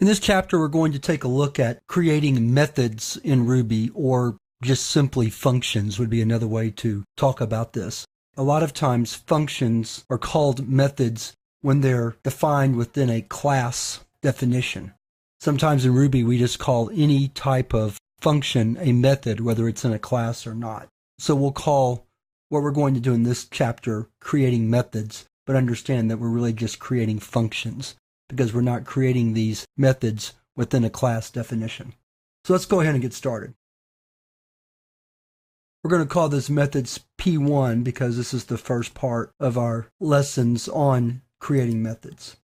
In this chapter, we're going to take a look at creating methods in Ruby, or just simply functions would be another way to talk about this. A lot of times functions are called methods when they're defined within a class definition. Sometimes in Ruby we just call any type of function a method, whether it's in a class or not. So we'll call what we're going to do in this chapter creating methods, but understand that we're really just creating functions because we're not creating these methods within a class definition. So let's go ahead and get started. We're going to call this methods P1 because this is the first part of our lessons on creating methods.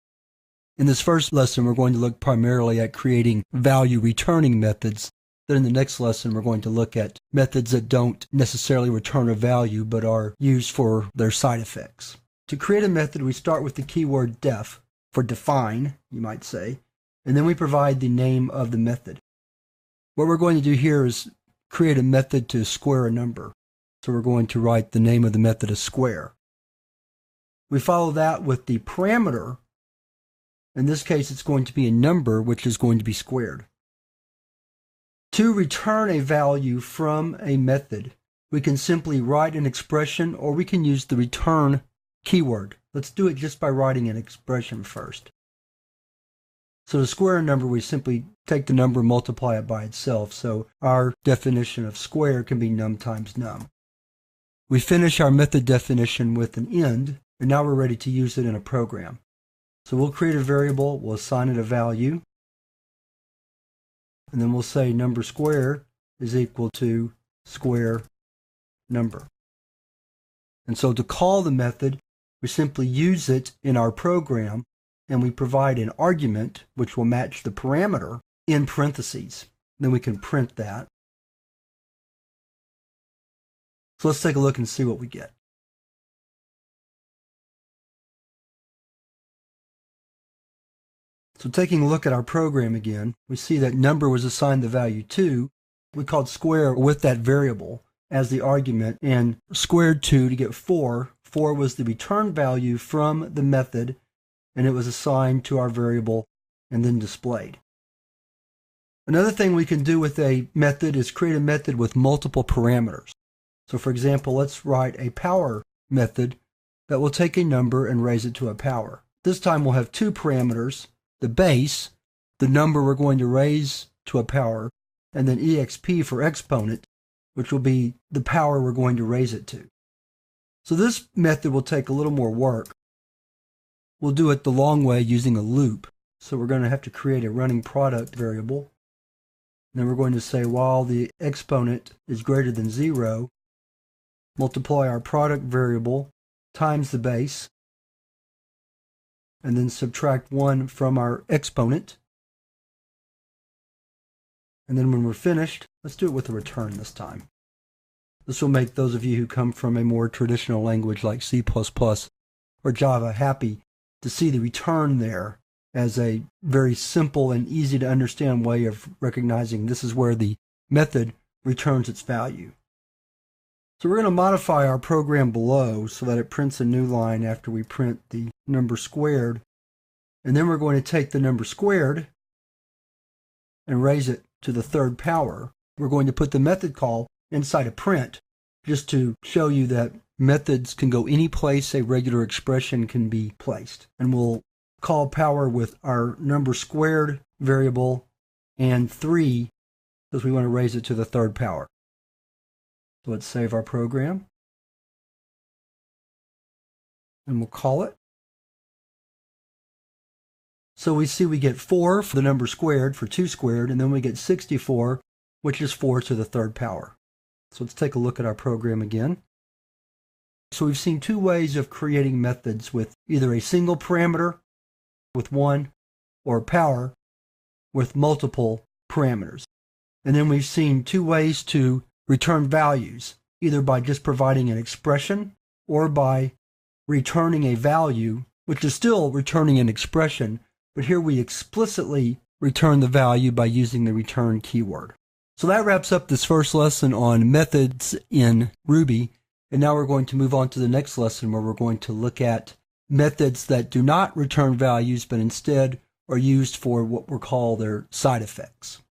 In this first lesson, we're going to look primarily at creating value returning methods. Then in the next lesson, we're going to look at methods that don't necessarily return a value but are used for their side effects. To create a method, we start with the keyword def, for define, you might say, and then we provide the name of the method. What we're going to do here is create a method to square a number. So we're going to write the name of the method as square. We follow that with the parameter. In this case, it's going to be a number which is going to be squared. To return a value from a method, we can simply write an expression or we can use the return keyword. Let's do it just by writing an expression first. So to square a number, we simply take the number and multiply it by itself. So our definition of square can be num times num. We finish our method definition with an end, and now we're ready to use it in a program. So we'll create a variable, we'll assign it a value, and then we'll say number square is equal to square number. And so to call the method, we simply use it in our program, and we provide an argument which will match the parameter in parentheses. Then we can print that. So let's take a look and see what we get. So taking a look at our program again, we see that number was assigned the value 2. We called square with that variable as the argument and squared 2 to get 4. 4 was the return value from the method, and it was assigned to our variable and then displayed. Another thing we can do with a method is create a method with multiple parameters. So for example, let's write a power method that will take a number and raise it to a power. This time we'll have two parameters, the base, the number we're going to raise to a power, and then exp for exponent, which will be the power we're going to raise it to. So this method will take a little more work. We'll do it the long way using a loop. So we're going to have to create a running product variable. And then we're going to say while the exponent is greater than 0, multiply our product variable times the base, and then subtract 1 from our exponent. And then when we're finished, let's do it with a return this time. This will make those of you who come from a more traditional language like C++ or Java happy to see the return there as a very simple and easy to understand way of recognizing this is where the method returns its value. So we're going to modify our program below so that it prints a new line after we print the number squared. And then we're going to take the number squared and raise it to the third power. We're going to put the method call inside a print just to show you that methods can go any place a regular expression can be placed. And we'll call power with our number squared variable and 3 because we want to raise it to the third power. So let's save our program. And we'll call it. So we see we get 4 for the number squared, for 2 squared, and then we get 64, which is 4 to the third power. So let's take a look at our program again. So we've seen two ways of creating methods with either a single parameter with 1 or power with multiple parameters. And then we've seen two ways to return values, either by just providing an expression or by returning a value, which is still returning an expression, but here we explicitly return the value by using the return keyword. So that wraps up this first lesson on methods in Ruby. And now we're going to move on to the next lesson where we're going to look at methods that do not return values, but instead are used for what we call their side effects.